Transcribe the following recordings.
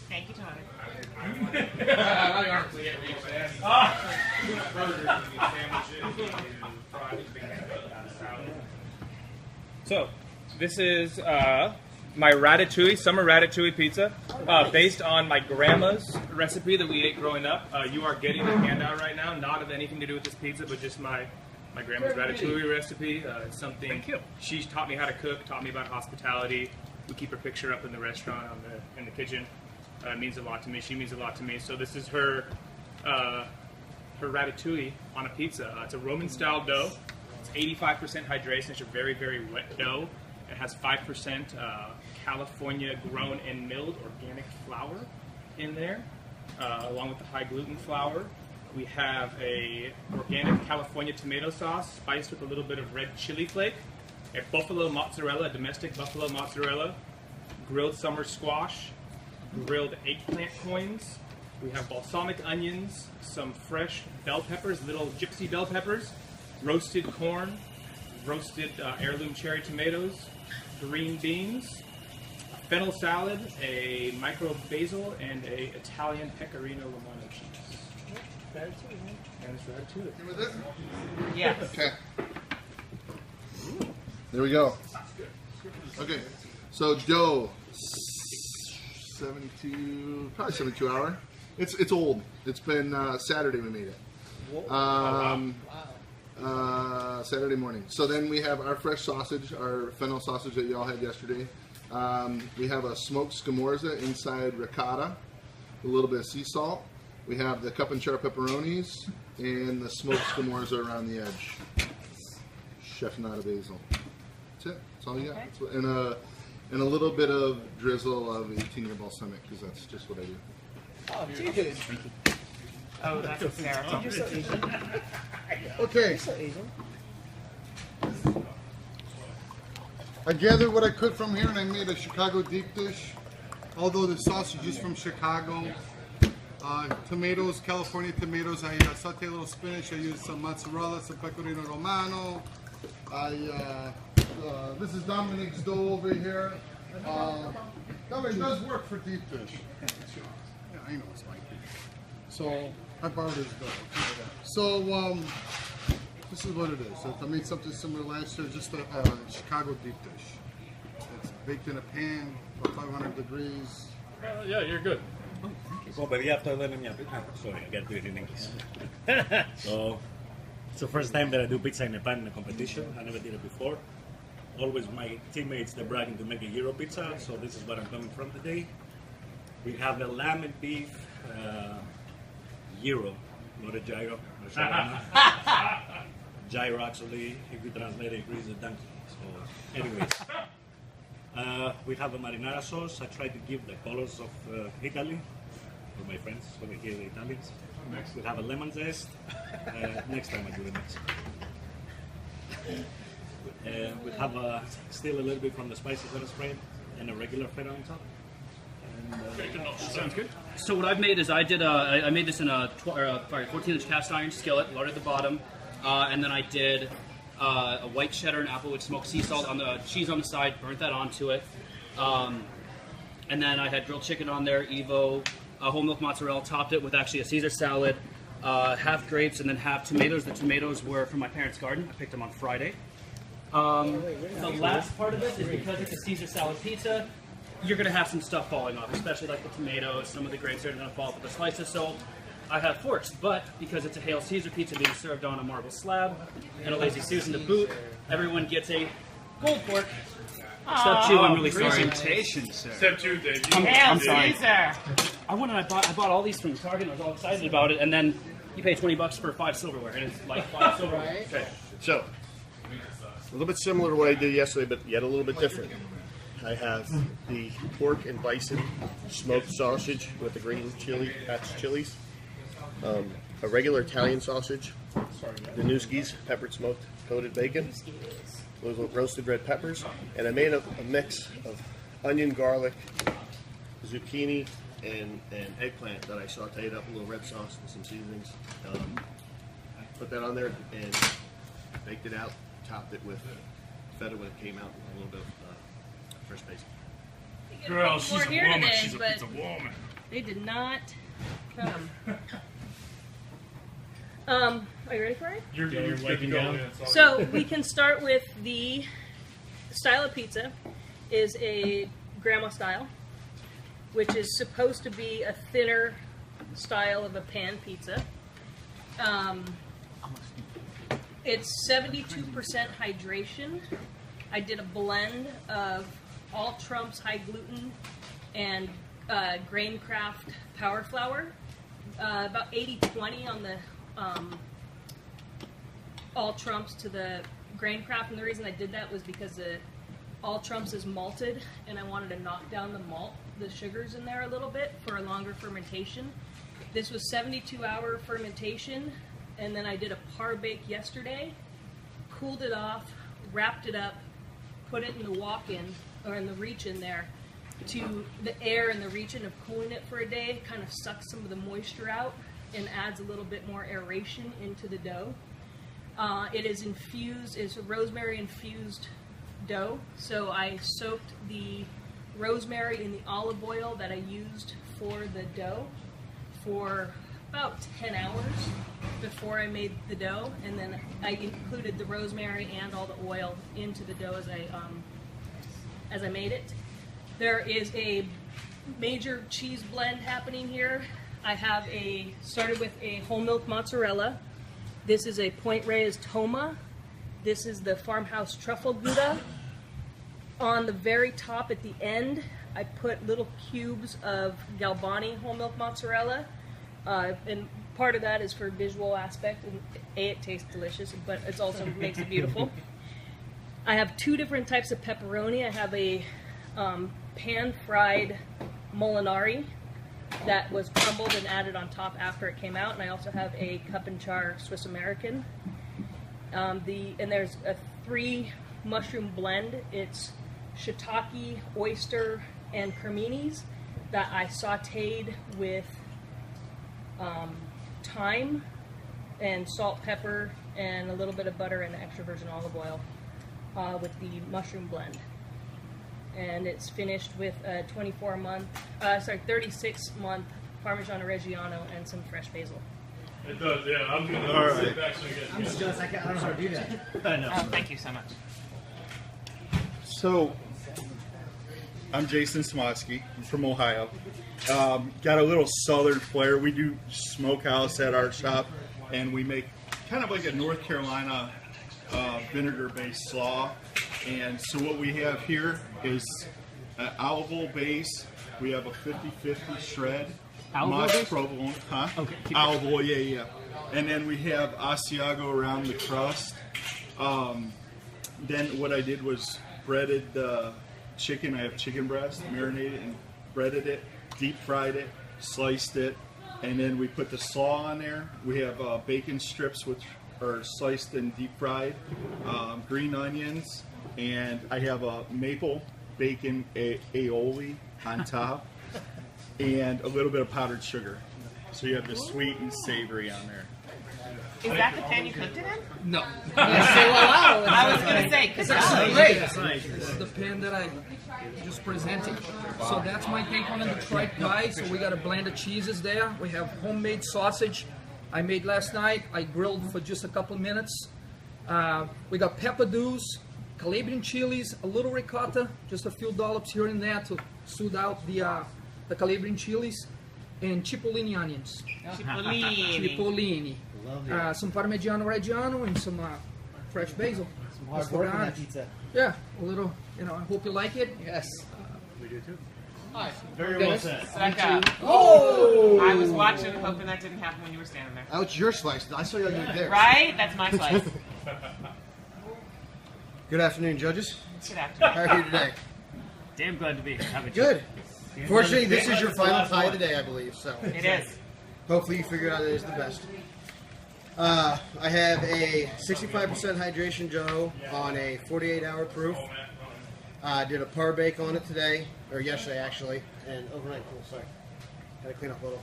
Thank you, Tony. So, this is my ratatouille, summer ratatouille pizza, based on my grandma's recipe that we ate growing up. You are getting the handout right now, not of anything to do with this pizza, but just my grandma's ratatouille recipe. It's something she taught me how to cook, taught me about hospitality. We keep her picture up in the restaurant, in the kitchen. It means a lot to me. She means a lot to me. So this is her ratatouille on a pizza. It's a Roman-style dough. It's 85% hydration. It's a very, very wet dough. It has 5% California-grown and milled organic flour in there, along with the high gluten flour. We have a organic California tomato sauce spiced with a little bit of red chili flake, a buffalo mozzarella, a domestic buffalo mozzarella, grilled summer squash, grilled eggplant coins. We have balsamic onions, some fresh bell peppers, little gypsy bell peppers, roasted corn, roasted heirloom cherry tomatoes, green beans, a fennel salad, a micro basil, and a Italian pecorino romano cheese. And it's ratatouille. You with it? Yes. Okay. There we go. Okay. So dough, 72 hour. It's old. It's been Saturday we made it. Saturday morning. So then we have our fresh sausage, our fennel sausage that y'all had yesterday. We have a smoked scamorza inside ricotta, a little bit of sea salt. We have the cup and char pepperonis and the smoked scamorza around the edge. Chef Nata basil. That's it. That's all you got. Okay. And a little bit of drizzle of 18-year balsamic, because that's just what I do. Oh, Jesus. Oh, that's hysterical. You're so Asian. Okay. You're so Asian. I gathered what I could from here, and I made a Chicago deep dish. Although the sausage is from Chicago. Tomatoes, California tomatoes. I saute a little spinach. I use some mozzarella, some pecorino romano. This is Dominic's dough over here. Dominic does work for deep dish. Yeah, I know it's like so I borrowed his dough. So this is what it is. So I made something similar last year, just a Chicago deep dish. It's baked in a pan, about 500 degrees. Yeah, you're good. Como pedí αυτό εδώ είναι μια pizza. Sorry, I got to do it in English. So, it's the first time that I do pizza in a pan in a competition. I never did it before. Always my teammates, they're bragging to make a Euro pizza, so this is what I'm coming from today. We have a lamb and beef gyro, not a gyro. Gyro actually, if you translate it, is a donkey. So, anyways. We have a marinara sauce. I try to give the colors of Italy for my friends when they hear the Italians. We have a lemon zest. Next time I do it next. We have still a little bit from the spicy feta spread and a regular feta on top. And, Sounds good. So what I've made is I made this in a 14-inch cast iron skillet, loaded the bottom, and then I did a white cheddar and applewood smoked sea salt on the cheese on the side, burnt that onto it, and then I had grilled chicken on there, Evo, whole milk mozzarella, topped it with actually a Caesar salad, half grapes and then half tomatoes. The tomatoes were from my parents' garden. I picked them on Friday. The last part of this is because it's a Caesar salad pizza, you're going to have some stuff falling off, especially like the tomatoes. Some of the grapes are going to fall off with the slices. So I have forks, but because it's a Hail Caesar pizza being served on a marble slab and a Lazy Susan to boot, everyone gets a gold fork. Except you, I'm really sorry. Presentation, sir. Except you, Dave. I'm sorry. I went and I bought all these from Target. I was all excited about it, and then you pay $20 for 5 silverware, and it's like 5 silverware. Okay, so a little bit similar to what I did yesterday, but yet a little bit different. I have the pork and bison smoked sausage with the green chili, patch chilies, a regular Italian sausage, the Newski's peppered smoked coated bacon, those roasted red peppers, and I made a mix of onion, garlic, zucchini, and eggplant that I sauteed up, a little red sauce and some seasonings. Put that on there and baked it out, topped it with feta when it came out, and a little bit of fresh basil. Girl, she's a woman. today, She's a but pizza woman. they did not come. Are you ready for it? You're wiping down. So we can start with the style of pizza is a grandma style, which is supposed to be a thinner style of a pan pizza. It's 72% hydration. I did a blend of All Trump's high gluten and Grain Craft power flour. About 80-20 on the All Trumps to the Grain Craft, and the reason I did that was because the All Trumps is malted, and I wanted to knock down the malt, the sugars in there a little bit for a longer fermentation. This was 72-hour fermentation, and then I did a par bake yesterday, cooled it off, wrapped it up, put it in the walk-in, or in the reach-in there, to the air in the reach-in of cooling it for a day, kind of sucks some of the moisture out and adds a little bit more aeration into the dough. It is infused, it's a rosemary infused dough, so I soaked the rosemary in the olive oil that I used for the dough for about 10 hours before I made the dough, and then I included the rosemary and all the oil into the dough as I made it. There is a major cheese blend happening here. I have started with a whole milk mozzarella. This is a point raised Toma. This is the farmhouse truffle Gouda. On the very top at the end, I put little cubes of Galbani whole milk mozzarella. And part of that is for visual aspect, and it tastes delicious, but it also makes it beautiful. I have two different types of pepperoni. I have a pan-fried Molinari that was crumbled and added on top after it came out, and I also have a cup and char Swiss American. And there's a 3 mushroom blend. It's shiitake, oyster, and creminis that I sauteed with thyme and salt, pepper, and a little bit of butter and extra virgin olive oil with the mushroom blend. And it's finished with a 36-month Parmigiano Reggiano and some fresh basil. It does, yeah. I'm going to sit back so you guys I'm just jealous. I don't know how to do that. I know. Thank you so much. So, I'm Jason Smotsky. I'm from Ohio. Got a little southern flair. We do smokehouse at our shop, and we make kind of like a North Carolina vinegar-based slaw. And so what we have here is an olive oil base. We have a 50-50 shred. Olive oil provolone, huh? Okay. Olive oil, yeah. And then we have Asiago around the crust. Then what I did was breaded the chicken. I have chicken breast, marinated and breaded it, deep fried it, sliced it, and then we put the slaw on there. We have bacon strips which are sliced and deep fried, green onions, and I have a maple bacon aioli on top, and a little bit of powdered sugar. So you have the sweet and savory on there. Is that the pan you cooked it in? No. I was going to say, because This is the pan that I just presented. So that's my take on it, the tripe pie. So we got a blend of cheeses there. We have homemade sausage I made last night. I grilled for just a couple of minutes. We got peppadews, Calabrian chilies, a little ricotta, just a few dollops here and there to soothe out the Calabrian chilies, and cipollini onions. Cipollini. Some Parmigiano Reggiano and some fresh basil. Some hard work on that pizza. Yeah, a little, I hope you like it. Yes. We do too. Very well said. Oh! I was watching, hoping that didn't happen when you were standing there. Oh, it's your slice. I saw you right there. Right? That's my slice. Good afternoon, judges. Good afternoon. How are you today? Damn glad to be here. Good. Fortunately, this is your final tie of the day, I believe. So It is. hopefully you figure out that it's the best. I have a 65% hydration dough on a 48-hour proof. Did a par bake on it today, or yesterday actually, and overnight. Oh, sorry. Gotta clean up a little.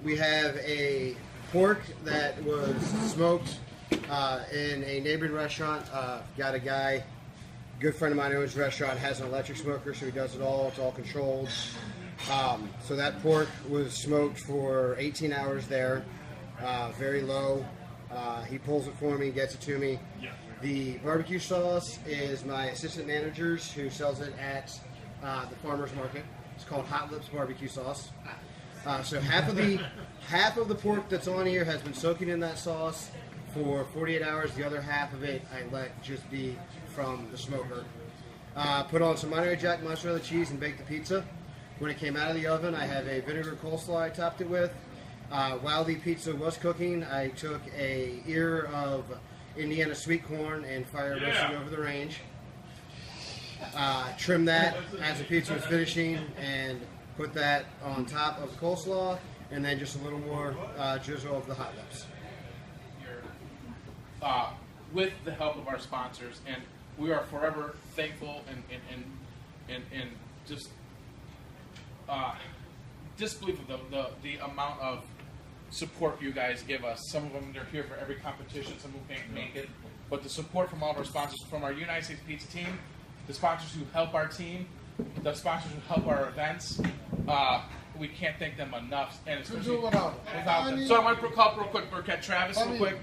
We have a pork that was smoked in a neighboring restaurant. Got a guy good friend of mine who owns a restaurant has an electric smoker, so he does it all. It's all controlled. So that pork was smoked for 18 hours there, very low. He pulls it for me, gets it to me. The barbecue sauce is my assistant manager's, who sells it at the farmer's market. It's called Hot Lips barbecue sauce. So half of the pork that's on here has been soaking in that sauce for 48 hours. The other half of it I let just be from the smoker. Put on some Monterey Jack mozzarella cheese and baked the pizza. When it came out of the oven, I have a vinegar coleslaw I topped it with. While the pizza was cooking, I took a ear of Indiana sweet corn and fire roasted over the range. Trimmed that as the pizza was finishing and put that on top of the coleslaw, and then just a little more drizzle of the Hot Lips. With the help of our sponsors, and we are forever thankful and just disbelief of the amount of support you guys give us. Some of them, they're here for every competition, some of them can't make it, but the support from all of our sponsors, from our United States Pizza team, the sponsors who help our team, the sponsors who help our events, we can't thank them enough, and especially without them. So I want to call real quick Burkett Travis real quick.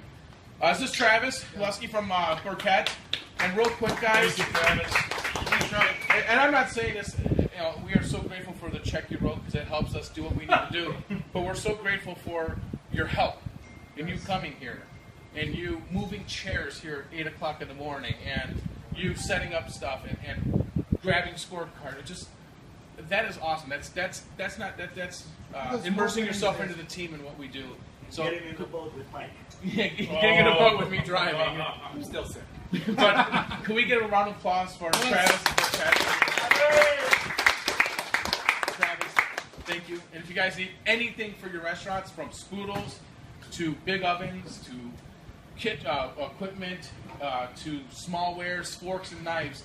This is Travis Lusky from Burkett, and real quick, guys. And I'm not saying this, we are so grateful for the check you wrote because it helps us do what we need to do. But we're so grateful for your help and you coming here, and you moving chairs here at 8 o'clock in the morning, and you setting up stuff and grabbing scorecard. It just, that is awesome. That's immersing yourself into the team and what we do. So getting in the boat with Mike. Yeah, getting in the boat with me driving. I'm still sick. But can we get a round of applause for Travis? Travis, thank you. And if you guys need anything for your restaurants, from spoodles to big ovens to kit equipment to smallwares, forks and knives,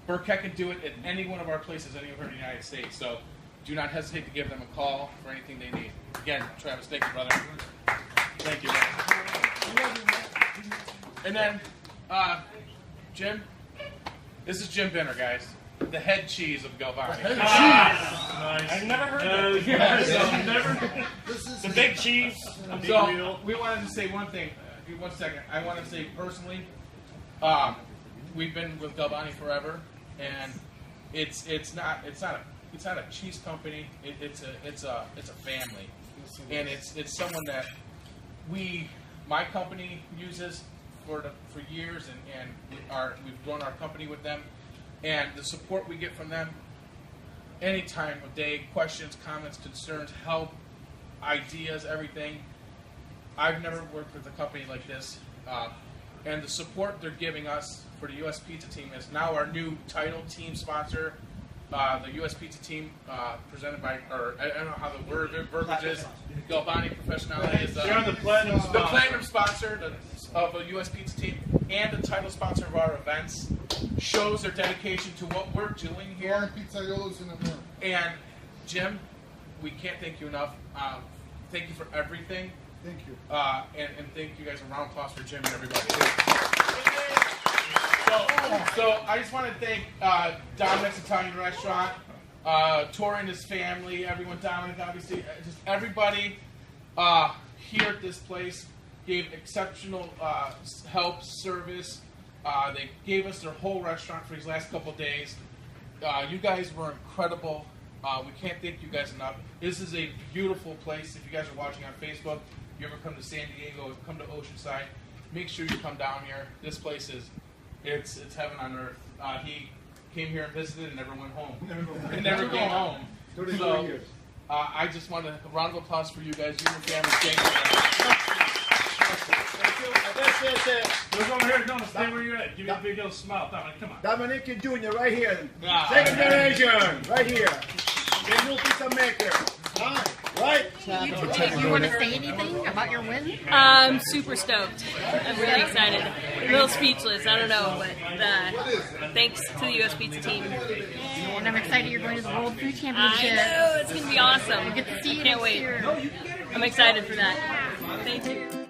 Burkett can do it at any one of our places anywhere in the United States. So do not hesitate to give them a call for anything they need. Again, Travis, thank you, brother. Thank you. And then, Jim, this is Jim Benner, guys. The head cheese of Galvani. I've never heard that. The big cheese. So, we wanted to say one thing. 1 second. I want to say personally, we've been with Galvani forever, and it's not a cheese company. It's a family, and it's someone that my company uses for years, and we've grown our company with them, and the support we get from them any time of day, questions, comments, concerns, help, ideas, everything. I've never worked with a company like this, and the support they're giving us for the U.S. Pizza Team is now our new title team sponsor. The U.S. Pizza Team, presented by, or I don't know how the verbiage is, Galvani Professionality is the platinum sponsor of the U.S. Pizza Team, and the title sponsor of our events. Shows their dedication to what we're doing here. And Jim, we can't thank you enough. Thank you for everything. Thank you. And thank you guys. A round of applause for Jim and everybody. So I just want to thank Dominic's Italian Restaurant, Tori and his family, everyone, Dominic, obviously, just everybody here at this place gave exceptional help, service. They gave us their whole restaurant for these last couple of days. You guys were incredible. We can't thank you guys enough. This is a beautiful place. If you guys are watching on Facebook, you ever come to San Diego, come to Oceanside, make sure you come down here. This place is, it's heaven on earth. He came here and visited and never went home. Never came home. So I just want a round of applause for you guys. You and your family. Thank you. That's it. Look over here. No, stay where you're at. Give me a big old smile. Dominic, come on. Dominic Jr. right here. Second generation, right here. The new pizza maker. Right? You want to say anything about your win? I'm super stoked. I'm really excited. A little speechless. I don't know, but thanks to the U.S. Pizza Team. And I'm excited you're going to the World Food Championship. I know, it's going to be awesome. You get to see it Can't wait. here. I'm excited for that. Thank you.